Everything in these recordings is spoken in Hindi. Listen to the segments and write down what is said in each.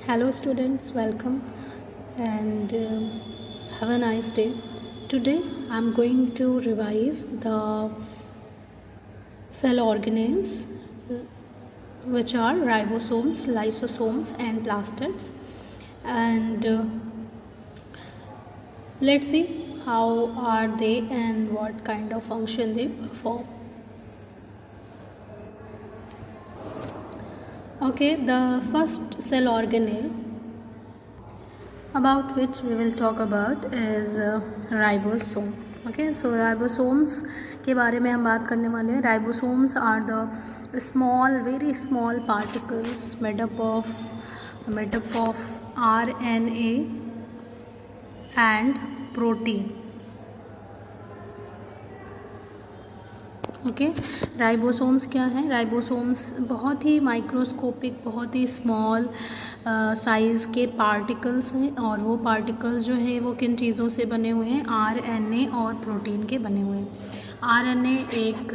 Hello students, welcome and have a nice day. Today I am going to revise the cell organelles which are ribosomes, lysosomes and plastids, and let's see how are they and what kind of function they perform. Okay, the first cell organelle about which we will talk about is ribosome. Okay, so ribosomes के बारे में हम बात करने वाले हैं. Ribosomes are the small, very small particles made up of RNA and protein. Okay, ribosomes क्या हैं? राइबोसोम्स बहुत ही माइक्रोस्कोपिक, बहुत ही स्मॉल साइज़ के पार्टिकल्स हैं, और वो पार्टिकल्स जो हैं वो किन चीज़ों से बने हुए हैं? आरएनए और प्रोटीन के बने हुए हैं. आरएनए एक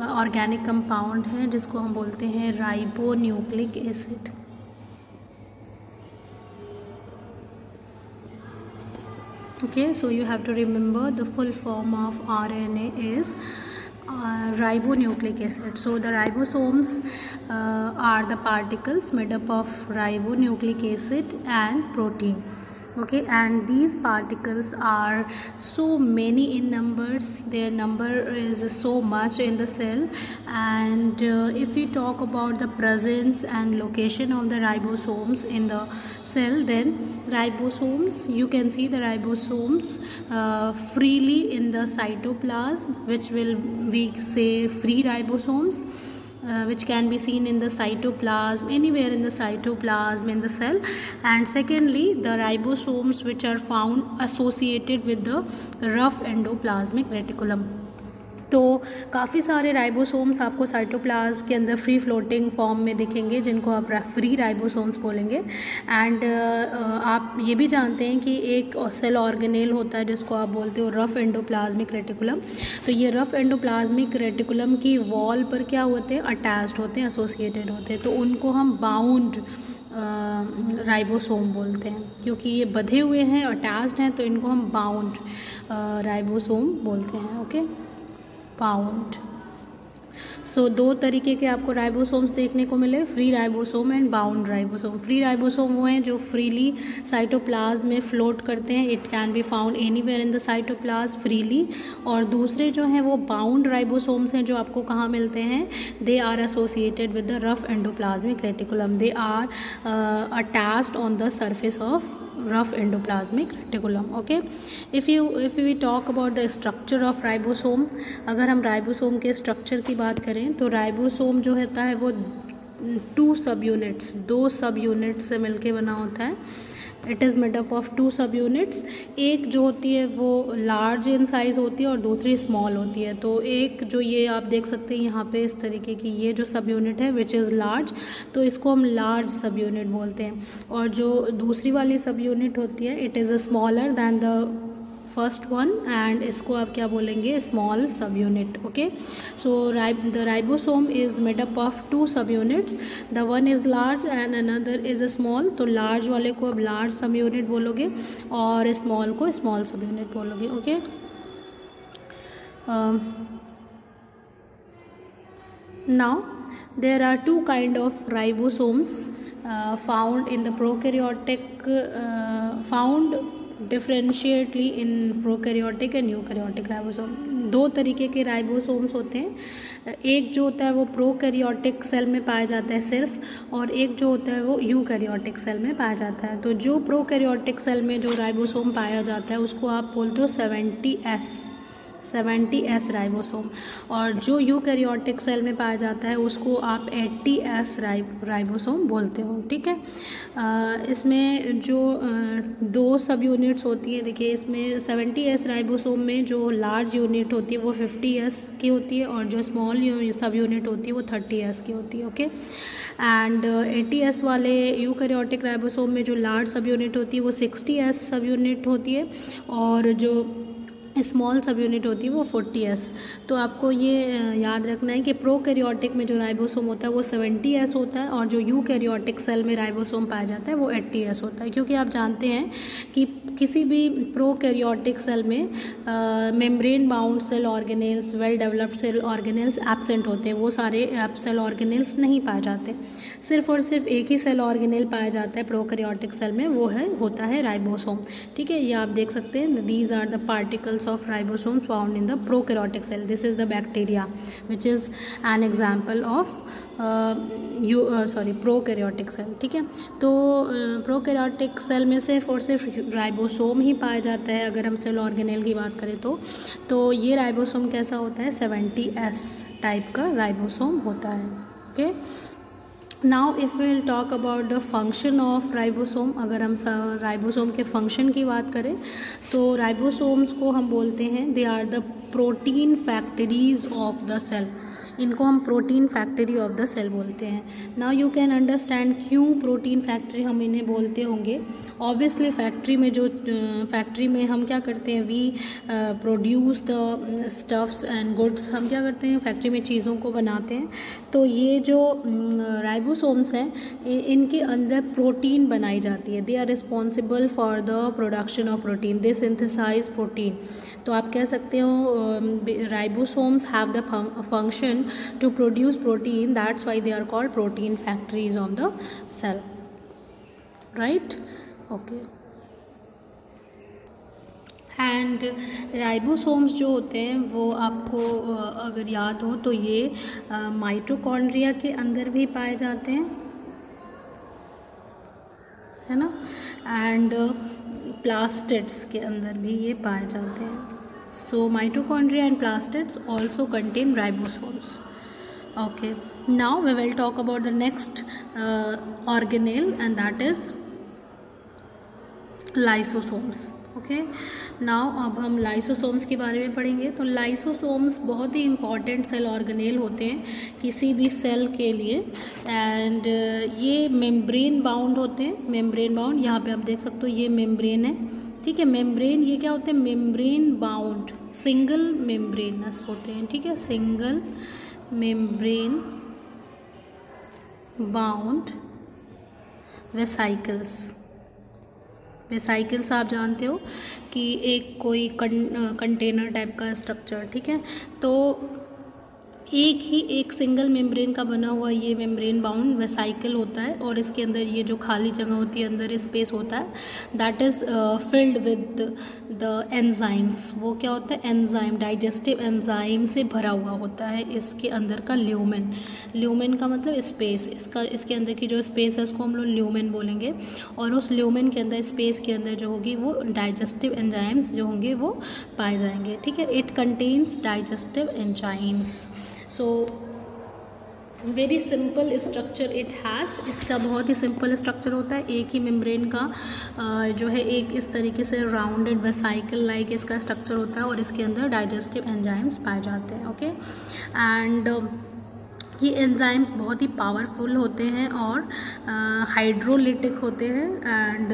ऑर्गेनिक कंपाउंड है जिसको हम बोलते हैं ribonucleic acid. Okay, so you have to remember the full form of RNA is ribonucleic acid. So the ribosomes are the particles made up of ribonucleic acid and protein. Okay, and these particles are so many in numbers. Their number is so much in the cell, and if we talk about the presence and location of the ribosomes in the cell, then ribosomes, you can see the ribosomes freely in the cytoplasm, which will we say free ribosomes, which can be seen in the cytoplasm, anywhere in the cytoplasm in the cell. And secondly, the ribosomes which are found associated with the rough endoplasmic reticulum. तो काफ़ी सारे राइबोसोम्स आपको साइटोप्लाज्म के अंदर फ्री फ्लोटिंग फॉर्म में दिखेंगे, जिनको आप फ्री राइबोसोम्स बोलेंगे. एंड आप ये भी जानते हैं कि एक सेल ऑर्गेनेल होता है जिसको आप बोलते हो रफ एंडोप्लाज्मिक रेटिकुलम. तो ये रफ एंडोप्लाज्मिक रेटिकुलम की वॉल पर क्या होते हैं? अटैच्ड होते हैं, एसोसिएटेड होते हैं. तो उनको हम बाउंड राइबोसोम बोलते हैं, क्योंकि ये बधे हुए हैं, अटैच्ड हैं, तो इनको हम बाउंड राइबोसोम बोलते हैं. Okay, bound. सो दो तरीके के आपको राइबोसोम्स देखने को मिले, free ribosome and bound ribosome. Free ribosome वो हैं जो फ्रीली साइटोप्लाज्म में फ्लोट करते हैं. It can be found anywhere in the cytoplasm freely. और दूसरे जो हैं वो बाउंड राइबोसोम्स हैं, जो आपको कहाँ मिलते हैं? They are associated with the rough endoplasmic reticulum. They are attached on the surface of rough endoplasmic reticulum. Okay, if we talk about the structure of ribosome, अगर हम राइबोसोम के स्ट्रक्चर की बात करें तो राइबोसोम जो होता है वो दो सब यूनिट्स से मिलके बना होता है. It is made up of 2 सब यूनिट्स. एक जो होती है वो लार्ज इन साइज़ होती है और दूसरी स्मॉल होती है. तो एक जो ये आप देख सकते हैं यहाँ पे इस तरीके की, ये जो सब यूनिट है विच इज़ लार्ज, तो इसको हम लार्ज सब यूनिट बोलते हैं. और जो दूसरी वाली सब यूनिट होती है it is smaller than the first one, and इसको आप क्या बोलेंगे? स्मॉल सब unit. Okay, so the ribosome is made up of 2 सब units. The one is large and another is small. तो लार्ज वाले को अब लार्ज सब यूनिट बोलोगे और स्मॉल को स्मॉल सब यूनिट बोलोगे. Okay, now there are 2 kind of ribosomes found in the prokaryotic, found differentially in prokaryotic and eukaryotic ribosome. 2 तरीके के राइबोसोम्स होते हैं. एक जो होता है वो प्रोकैरियोटिक सेल में पाया जाता है सिर्फ, और एक जो होता है वो यूकैरियोटिक सेल में पाया जाता है. तो जो प्रोकैरियोटिक सेल में जो राइबोसोम पाया जाता है उसको आप बोलते हो 70S राइबोसोम, और जो यूकैरियोटिक सेल में पाया जाता है उसको आप 80S राइबोसोम बोलते हो. ठीक है, इसमें जो 2 सब यूनिट्स होती हैं, देखिए इसमें 70S राइबोसोम में जो लार्ज यूनिट होती है वो 50S की होती है, और जो स्मॉल सब यूनिट होती है वो 30S की होती है. ओके, एंड 80S वाले यूकैरियोटिक राइबोसोम में जो लार्ज सब यूनिट होती है वो 60S सब यूनिट होती है, और जो स्मॉल सब यूनिट होती है वो 40S। तो आपको ये याद रखना है कि प्रोकैरियोटिक में जो राइबोसोम होता है वो 70S होता है, और जो यूकैरियोटिक सेल में राइबोसोम पाया जाता है वो 80S होता है। क्योंकि आप जानते हैं कि किसी भी प्रोकैरियोटिक सेल में membrane bound cell organelles, well developed cell organelles absent होते हैं। वो सारे सेल ऑर्गेनेल्स नहीं पाए जाते, सिर्फ और सिर्फ एक ही सेल ऑर्गेनेल पाया जाता है प्रोकैरियोटिक सेल में, वो होता है राइबोसोम। ठीक है, ये आप देख सकते हैं, these are the particles of ribosomes found in the prokaryotic cell. This is the bacteria which is an example of prokaryotic cell. ठीक है, तो प्रोकैरियोटिक सेल में सिर्फ और सिर्फ राइबोसोम ही पाया जाता है। अगर हम सेल ऑर्गेनेल की बात करें तो ये राइबोसोम कैसा होता है, 70S टाइप का राइबोसोम होता है। Okay, now if will talk about the function of ribosome. अगर हम राइबोसोम के फंक्शन की बात करें तो राइबोसोम्स को हम बोलते हैं they are the protein factories of the cell. इनको हम protein factory of the cell बोलते हैं। नाउ यू कैन अंडरस्टैंड क्यों प्रोटीन फैक्ट्री हम इन्हें बोलते होंगे। ऑब्वियसली फैक्ट्री में हम क्या करते हैं, we produce the stuffs and goods. हम क्या करते हैं, फैक्ट्री में चीज़ों को बनाते हैं। तो ये जो राइबोसोम्स हैं इनके अंदर प्रोटीन बनाई जाती है। They are responsible for the production of protein, they synthesize protein. तो आप कह सकते हो ribosomes have the function to produce protein, that's why they are called protein factories of the cell, right? Okay, and ribosomes जो होते हैं वो आपको अगर याद हो तो ये माइटोकॉन्ड्रिया के अंदर भी पाए जाते हैं, है ना, एंड प्लास्टिड्स के अंदर भी ये पाए जाते हैं। So mitochondria and plastids also contain ribosomes. Okay, now we will talk about the next organelle, and that is lysosomes. Okay, now अब हम लाइसोसोम्स के बारे में पढ़ेंगे। तो लाइसोसोम्स बहुत ही इंपॉर्टेंट सेल ऑर्गेनेल होते हैं किसी भी सेल के लिए, एंड ये मेम्ब्रेन बाउंड होते हैं। मेम्ब्रेन बाउंड, यहाँ पे आप देख सकते हो ये मेम्ब्रेन है। ठीक है, मेम्ब्रेन ये क्या होते हैं, मेम्ब्रेन बाउंड सिंगल मेम्ब्रेनस होते हैं। ठीक है, single membrane bound vesicles. Vesicles आप जानते हो कि एक कोई कंटेनर टाइप का स्ट्रक्चर। ठीक है, तो एक सिंगल मेम्ब्रेन का बना हुआ ये मेम्ब्रेन बाउंड वेसाइकल होता है, और इसके अंदर ये जो खाली जगह होती है, अंदर स्पेस होता है, that is filled with the enzymes. वो क्या होता है, एंजाइम, डाइजेस्टिव एंजाइम से भरा हुआ होता है इसके अंदर का ल्यूमेन। ल्यूमेन का मतलब स्पेस, इसके अंदर की जो स्पेस है उसको हम लोग ल्यूमेन बोलेंगे, और उस ल्यूमेन के अंदर, स्पेस के अंदर जो होगी वो डाइजेस्टिव एंजाइम्स जो होंगे वो पाए जाएंगे। ठीक है, it contains digestive enzymes. So very simple structure it has. इसका बहुत ही सिंपल स्ट्रक्चर होता है। एक ही मेम्ब्रेन का जो है एक इस तरीके से राउंडेड वेसाइकल लाइक इसका स्ट्रक्चर होता है, और इसके अंदर डाइजेस्टिव एंजाइम्स पाए जाते हैं। ओके, एंड ये एंजाइम्स बहुत ही पावरफुल होते हैं और हाइड्रोलिटिक होते हैं, and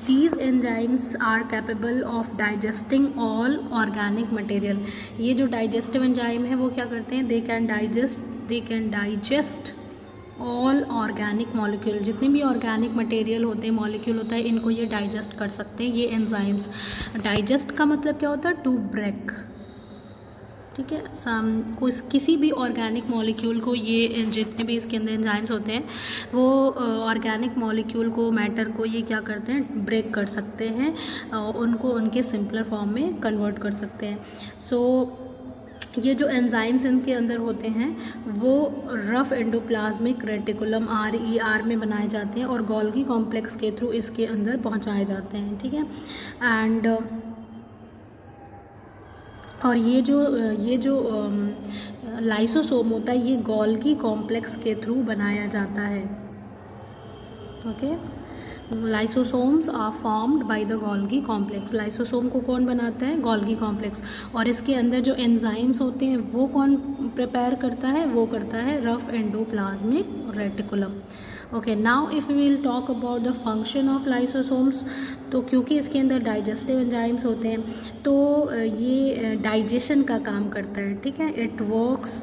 these enzymes are capable of digesting all organic material. ये जो डाइजेस्टिव एंजाइम है वो क्या करते हैं, they can digest all organic molecule. जितने भी ऑर्गेनिक मटेरियल होते हैं, मॉलिक्यूल होता है, इनको ये डाइजेस्ट कर सकते हैं। ये एंजाइम्स, डाइजेस्ट का मतलब क्या होता है, टू ब्रेक। ठीक है, किसी भी ऑर्गेनिक मॉलिक्यूल को, ये जितने भी इसके अंदर एंजाइम्स होते हैं वो ऑर्गेनिक मॉलिक्यूल को, मैटर को ये क्या करते हैं, ब्रेक कर सकते हैं, उनको उनके सिंपलर फॉर्म में कन्वर्ट कर सकते हैं। सो ये जो एंजाइम्स इनके अंदर होते हैं वो रफ एंडोप्लाज्मिक रेटिकुलम RER में बनाए जाते हैं और गोल्गी कॉम्प्लेक्स के थ्रू इसके अंदर पहुंचाए जाते हैं। ठीक है, एंड और ये जो लाइसोसोम होता है ये गोल्गी कॉम्प्लेक्स के थ्रू बनाया जाता है। Okay, lysosomes are formed by the Golgi complex. Lysosome को कौन बनाता है, गोल्गी कॉम्प्लेक्स, और इसके अंदर जो एंजाइम्स होते हैं वो कौन प्रिपेयर करता है, वो करता है rough endoplasmic reticulum. Okay, now if we will talk about the function of lysosomes, तो क्योंकि इसके अंदर डाइजेस्टिव एंजाइम्स होते हैं तो ये डाइजेशन का काम करता है, ठीक है। It works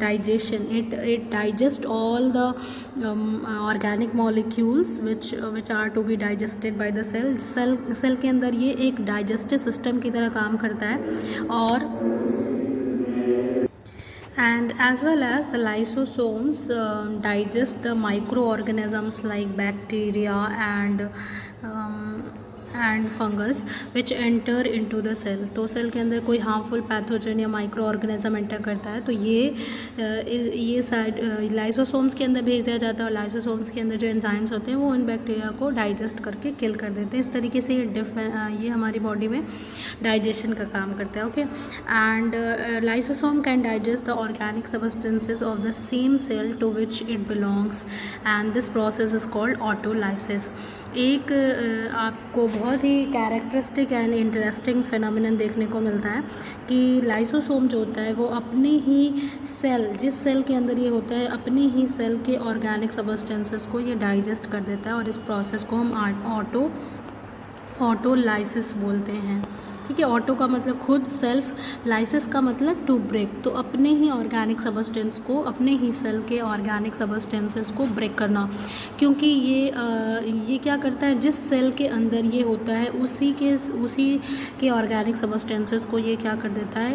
digestion, it digest all the organic molecules which are to be digested by the cell के अंदर ये एक डाइजेस्टिव सिस्टम की तरह काम करता है। और and as well as the lysosomes digest the microorganisms like bacteria and fungus which enter into the cell। तो सेल के अंदर कोई हार्मफुल पैथोजन या माइक्रो ऑर्गेनिज्म एंटर करता है तो ये साइड लाइसोसोम्स के अंदर भेज दिया जाता है, और लाइसोसोम्स के अंदर जो एंजाइम्स होते हैं वो उन बैक्टीरिया को डाइजेस्ट करके किल कर देते हैं। इस तरीके से ये हमारी बॉडी में डाइजेशन का काम करता है। Okay, and lysosome can digest the organic substances of the same cell to which it belongs, and this process is called autolysis. एक आपको बहुत ही कैरेक्टरिस्टिक एंड इंटरेस्टिंग फिनोमिनन देखने को मिलता है कि लाइसोसोम जो होता है वो अपने ही सेल, जिस सेल के अंदर ये होता है, अपने ही सेल के ऑर्गेनिक सब्सटेंसेस को ये डाइजेस्ट कर देता है, और इस प्रोसेस को हम ऑटोलाइसिस बोलते हैं, ठीक है। ऑटो का मतलब खुद, सेल्फ, लाइसिस का मतलब टू ब्रेक, तो अपने ही ऑर्गेनिक सबस्टेंस को, अपने ही सेल के ऑर्गेनिक सबस्टेंसेस को ब्रेक करना। क्योंकि ये क्या करता है, जिस सेल के अंदर ये होता है उसी के ऑर्गेनिक सबस्टेंसेस को ये क्या कर देता है,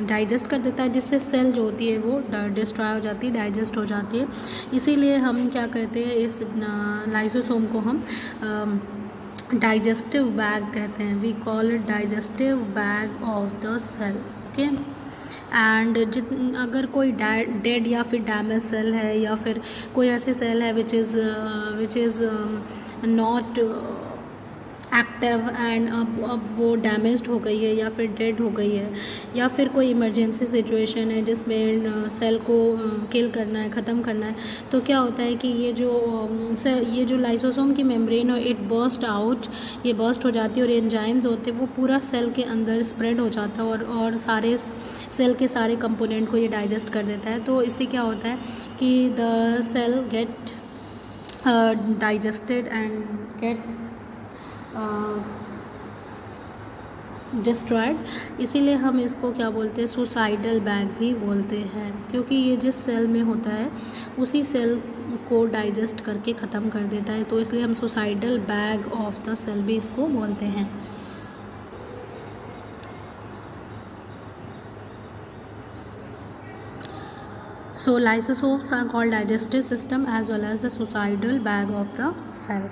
डाइजेस्ट कर देता है, जिससे सेल जो होती है वो डिस्ट्रॉय हो जाती है, डाइजेस्ट हो जाती है। इसीलिए हम क्या करते हैं, इस लाइसोसोम को हम डाइजेस्टिव बैग कहते हैं। We call it digestive bag of the cell. Okay, and अगर कोई डेड या फिर डैमेज सेल है, या फिर कोई ऐसी सेल है which is not active and अब वो डैमेज्ड हो गई है या फिर डेड हो गई है, या फिर कोई इमरजेंसी सिचुएशन है जिसमें सेल को किल करना है, ख़त्म करना है, तो क्या होता है कि ये जो लाइसोसोम की मेम्ब्रेन है इट बर्स्ट आउट, ये बर्स्ट हो जाती है, और एंजाइम्स होते हैं वो पूरा सेल के अंदर स्प्रेड हो जाता है और सारे सेल के सारे कंपोनेंट को ये डाइजेस्ट कर देता है। तो इससे क्या होता है कि the cell get digested and get destroyed. इसीलिए हम इसको क्या बोलते हैं, सुसाइडल बैग भी बोलते हैं, क्योंकि ये जिस सेल में होता है उसी सेल को डाइजेस्ट करके ख़त्म कर देता है, तो इसलिए हम suicidal bag of the cell भी इसको बोलते हैं। So lysosomes are called digestive system as well as the suicidal bag of the cell.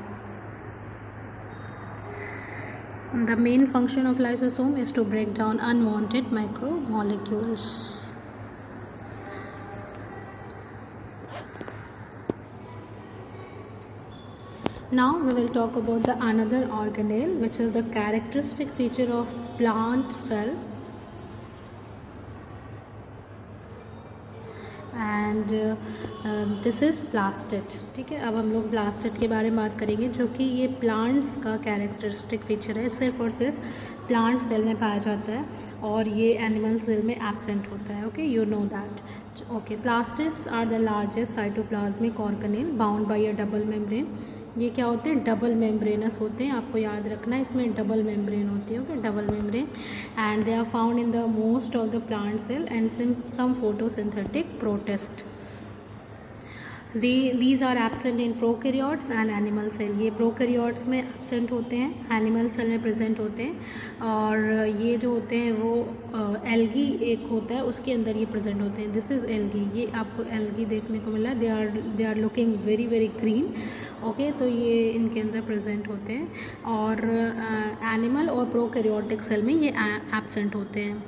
The main function of lysosome is to break down unwanted macromolecules. Now we will talk about the another organelle, which is the characteristic feature of plant cell, and this is plastid. ठीक है, अब हम लोग प्लास्टिड के बारे में बात करेंगे, जो कि ये प्लांट्स का कैरेक्टरिस्टिक फीचर है, सिर्फ और सिर्फ प्लांट सेल में पाया जाता है और ये एनिमल सेल में एब्सेंट होता है। Okay, you know that. Okay, plastids are the largest cytoplasmic organelle bound by a double membrane. ये क्या होते हैं, डबल मेम्ब्रेनस होते हैं, आपको याद रखना है, इसमें डबल मेम्ब्रेन होती है। Okay, double membrane, and they are found in the most of the plant cell and some photosynthetic protist. These are absent in prokaryotes and animal cell। ये प्रोकैरियोट्स में एब्सेंट होते हैं, एनिमल सेल में प्रेजेंट होते हैं, और ये जो होते हैं वो एल्गी एक होता है उसके अंदर ये प्रेजेंट होते हैं। दिस इज़ एल्गी, ये आपको एल्गी देखने को मिला, they are looking very very green. Okay, तो ये इनके अंदर प्रेजेंट होते हैं, और एनिमल और प्रोकैरियोटिक सेल में ये एब्सेंट होते हैं।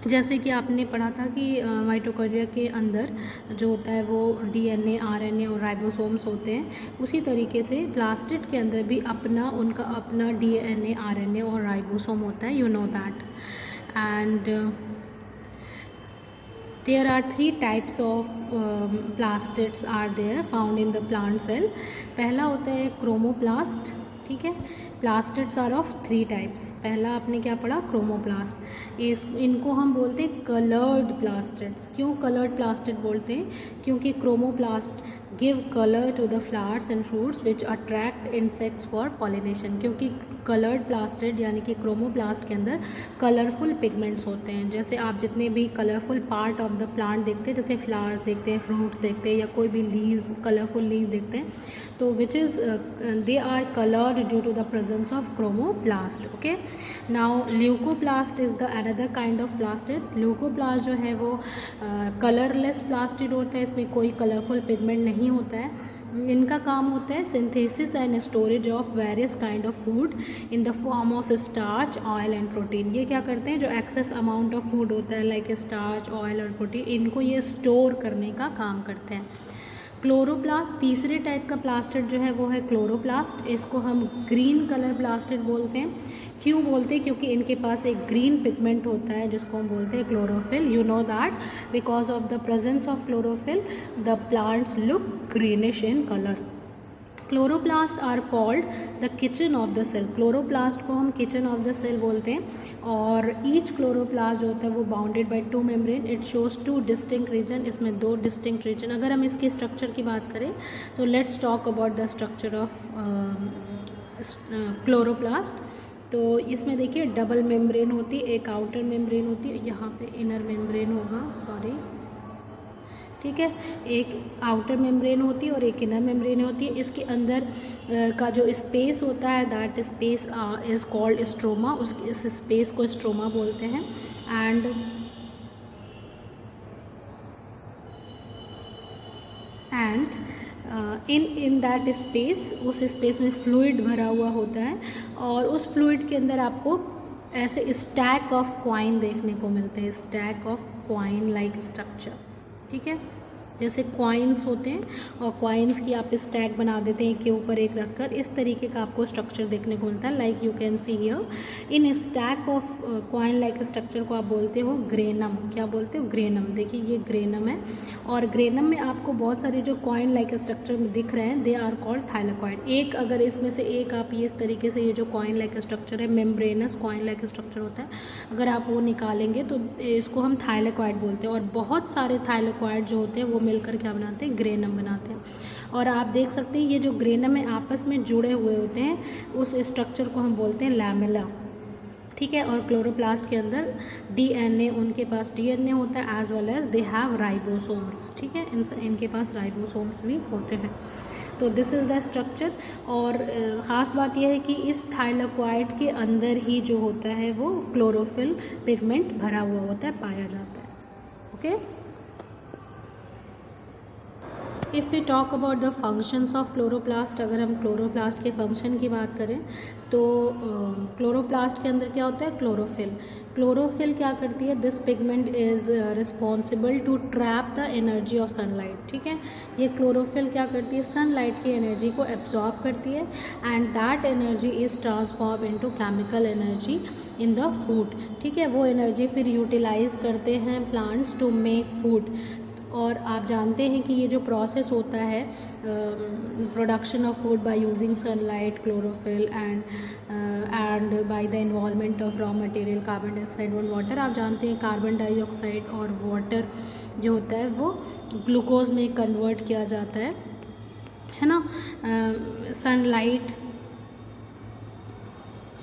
जैसे कि आपने पढ़ा था कि माइटोकॉन्ड्रिया के अंदर जो होता है वो डीएनए, आरएनए और राइबोसोम्स होते हैं, उसी तरीके से प्लास्टिड के अंदर भी उनका अपना डीएनए, आरएनए और राइबोसोम होता है, you know that. And there are 3 types of plastids are there found in the plant cell। पहला होता है क्रोमोप्लास्ट, ठीक है। Plastids are of 3 types. पहला आपने क्या पढ़ा, क्रोमोप्लास्ट। इनको हम बोलते हैं कलर्ड प्लास्टिड्स। क्यों कलर्ड प्लास्टिड बोलते हैं? क्योंकि chromoplast give colour to the flowers and fruits which attract insects for pollination. क्योंकि कलर्ड प्लास्टिड यानी कि क्रोमोप्लास्ट के अंदर कलरफुल पिगमेंट्स होते हैं। जैसे आप जितने भी colourful part of the plant देखते हैं, जैसे फ्लावर्स देखते हैं, फ्रूट्स देखते हैं, या कोई भी लीव्स, कलरफुल लीव देखते हैं, तो which is they are coloured due to the presence of chromoplast. Okay, now leucoplast is the another kind of plastid. Leucoplast जो है वो कलरलेस प्लास्टिड होता है, इसमें कोई कलरफुल पिगमेंट नहीं होता है। इनका काम होता है synthesis and storage of various kind of food in the form of starch, oil and protein. ये क्या करते हैं, जो एक्सेस अमाउंट ऑफ फूड होता है लाइक स्टार्च, ऑयल और प्रोटीन, इनको ये स्टोर करने का काम करते हैं। क्लोरोप्लास्ट, तीसरे टाइप का प्लास्टिड जो है वो है क्लोरोप्लास्ट। इसको हम ग्रीन कलर प्लास्टिड बोलते हैं। क्यों बोलते हैं? क्योंकि इनके पास एक ग्रीन पिगमेंट होता है जिसको हम बोलते हैं chlorophyll. You know that because of the presence of chlorophyll the plants look greenish in colour. Chloroplast are called the kitchen of the cell. Chloroplast को हम किचन ऑफ द सेल बोलते हैं। और ईच क्लोरोप्लास्ट जो होता है वो bounded by 2 membrane. It shows 2 distinct region. इसमें 2 डिस्टिंक्ट रीजन। अगर हम इसके स्ट्रक्चर की बात करें तो let's talk about the structure of chloroplast. तो इसमें देखिए डबल मेम्ब्रेन होती है, एक आउटर मेम्ब्रेन होती है, यहाँ पे इनर मेम्ब्रेन होगा, सॉरी, ठीक है। एक आउटर मेम्ब्रेन होती है और एक इनर मेम्ब्रेन होती है। इसके अंदर का जो स्पेस होता है that space is called stroma. इस स्पेस को स्ट्रोमा बोलते हैं। एंड इन दैट स्पेस, उस स्पेस में फ्लूइड भरा हुआ होता है और उस फ्लूइड के अंदर आपको ऐसे स्टैक ऑफ कॉइन देखने को मिलते हैं, stack of coin like structure, ठीक है। जैसे कॉइन्स होते हैं और कॉइन्स की आप स्टैक बना देते हैं एक के ऊपर एक रखकर, इस तरीके का आपको स्ट्रक्चर देखने को मिलता है। Like you can see here in stack of coin like structure को आप बोलते हो ग्रेनम। क्या बोलते हो? ग्रेनम। देखिए ये ग्रेनम है और ग्रेनम में आपको बहुत सारे जो कॉइन लाइक स्ट्रक्चर में दिख रहे हैं दे आर कॉल्ड थाइलेकॉइड। एक अगर इसमें से एक आप ये इस तरीके से, ये जो कॉइन लाइक स्ट्रक्चर है, मेम्ब्रेनस कॉइन लाइक स्ट्रक्चर होता है, अगर आप वो निकालेंगे तो इसको हम थाइलेकॉइड बोलते हैं। और बहुत सारे थाइलेकॉइड जो होते हैं वो मिलकर क्या बनाते हैं? ग्रेनम बनाते हैं। और आप देख सकते हैं ये जो ग्रेनम है आपस में जुड़े हुए होते हैं, उस स्ट्रक्चर को हम बोलते हैं लैमेला, ठीक है। और क्लोरोप्लास्ट के अंदर डीएनए, उनके पास डीएनए होता है as well as they have ribosomes, ठीक है। इनके पास राइबोसोम्स भी होते हैं। तो दिस इज़ द स्ट्रक्चर। और ख़ास बात यह है कि इस थाइलेकॉइड के अंदर ही जो होता है वो क्लोरोफिल पिगमेंट भरा हुआ होता है, पाया जाता है। Okay, if we talk about the functions of chloroplast, अगर हम क्लोरोप्लास्ट के फंक्शन की बात करें तो क्लोरोप्लास्ट के अंदर क्या होता है? क्लोरोफिल। क्लोरोफिल क्या करती है? This pigment is responsible to trap the energy of sunlight, ठीक है। ये क्लोरोफिल क्या करती है? सनलाइट की एनर्जी को एब्जॉर्ब करती है and that energy is transform into chemical energy in the food, ठीक है। वो एनर्जी फिर यूटिलाइज करते हैं प्लांट्स टू मेक फूड। और आप जानते हैं कि ये जो प्रोसेस होता है production of food by using sunlight, chlorophyll and by the involvement of raw material carbon dioxide और वाटर। आप जानते हैं कार्बन डाइऑक्साइड और वाटर जो होता है वो ग्लूकोज में कन्वर्ट किया जाता है ना।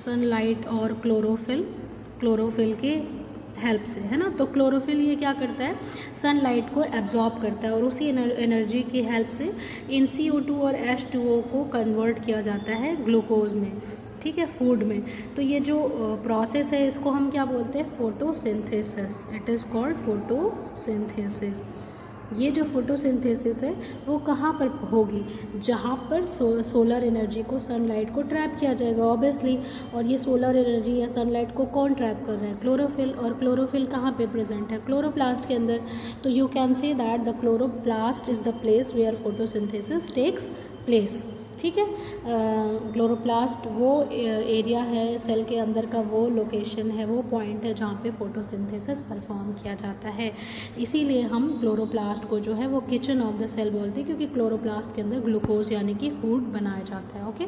सनलाइट और क्लोरोफिल के हेल्प से, है ना। तो क्लोरोफिल ये क्या करता है? सनलाइट को एब्जॉर्ब करता है और उसी एनर्जी की हेल्प से इन CO2 और H2O को कन्वर्ट किया जाता है ग्लूकोज में, ठीक है, फूड में। तो ये जो प्रोसेस है इसको हम क्या बोलते हैं? Photosynthesis. It is called photosynthesis. ये जो फोटोसिंथेसिस है वो कहाँ पर होगी? जहाँ पर सोलर एनर्जी को, सनलाइट को ट्रैप किया जाएगा ऑब्वियसली। और ये सोलर एनर्जी या सनलाइट को कौन ट्रैप कर रहा है? क्लोरोफिल। और क्लोरोफिल कहाँ पे प्रेजेंट है? क्लोरोप्लास्ट के अंदर। तो you can say that the chloroplast is the place where photosynthesis takes place, ठीक है। क्लोरोप्लास्ट वो एरिया है सेल के अंदर का, वो लोकेशन है, वो पॉइंट है जहाँ पे फोटोसिंथेसिस परफॉर्म किया जाता है। इसीलिए हम क्लोरोप्लास्ट को जो है वो किचन ऑफ द सेल बोलते हैं, क्योंकि क्लोरोप्लास्ट के अंदर ग्लूकोज यानी कि फूड बनाया जाता है। ओके,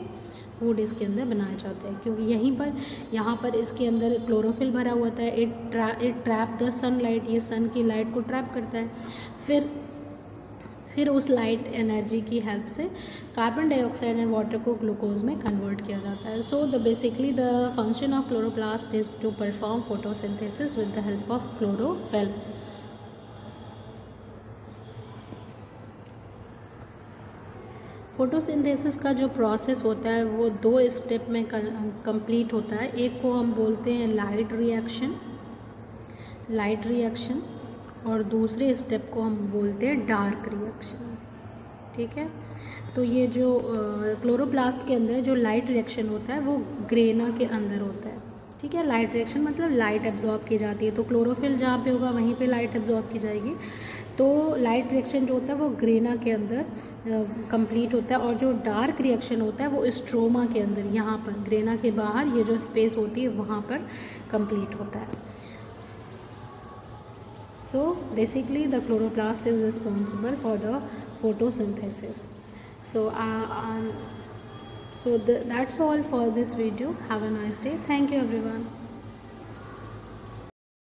फूड इसके अंदर बनाया जाता है, क्योंकि यहाँ पर इसके अंदर क्लोरोफिल भरा हुआ था। इट ट्रैप द सनलाइट, ये सन की लाइट को ट्रैप करता है। फिर उस लाइट एनर्जी की हेल्प से कार्बन डाइऑक्साइड एंड वाटर को ग्लूकोज में कन्वर्ट किया जाता है। So basically the function of chloroplast is to perform photosynthesis with the help of chlorophyll. Photosynthesis का जो प्रोसेस होता है वो 2 स्टेप में कंप्लीट होता है। एक को हम बोलते हैं लाइट रिएक्शन, और दूसरे स्टेप को हम बोलते हैं डार्क रिएक्शन। ठीक है, तो ये जो क्लोरोप्लास्ट के अंदर जो लाइट रिएक्शन होता है वो ग्रेना के अंदर होता है। ठीक है, लाइट रिएक्शन मतलब लाइट एब्जॉर्ब की जाती है, तो क्लोरोफिल जहाँ पे होगा वहीं पे लाइट एब्जॉर्ब की जाएगी। तो लाइट रिएक्शन जो होता है वो ग्रेना के अंदर कंप्लीट होता है, और जो डार्क रिएक्शन होता है वो स्ट्रोमा के अंदर, यहाँ पर ग्रेना के बाहर ये जो स्पेस होती है वहाँ पर कंप्लीट होता है। So basically the chloroplast is responsible for the photosynthesis. So that's all for this video. Have a nice day. Thank you everyone.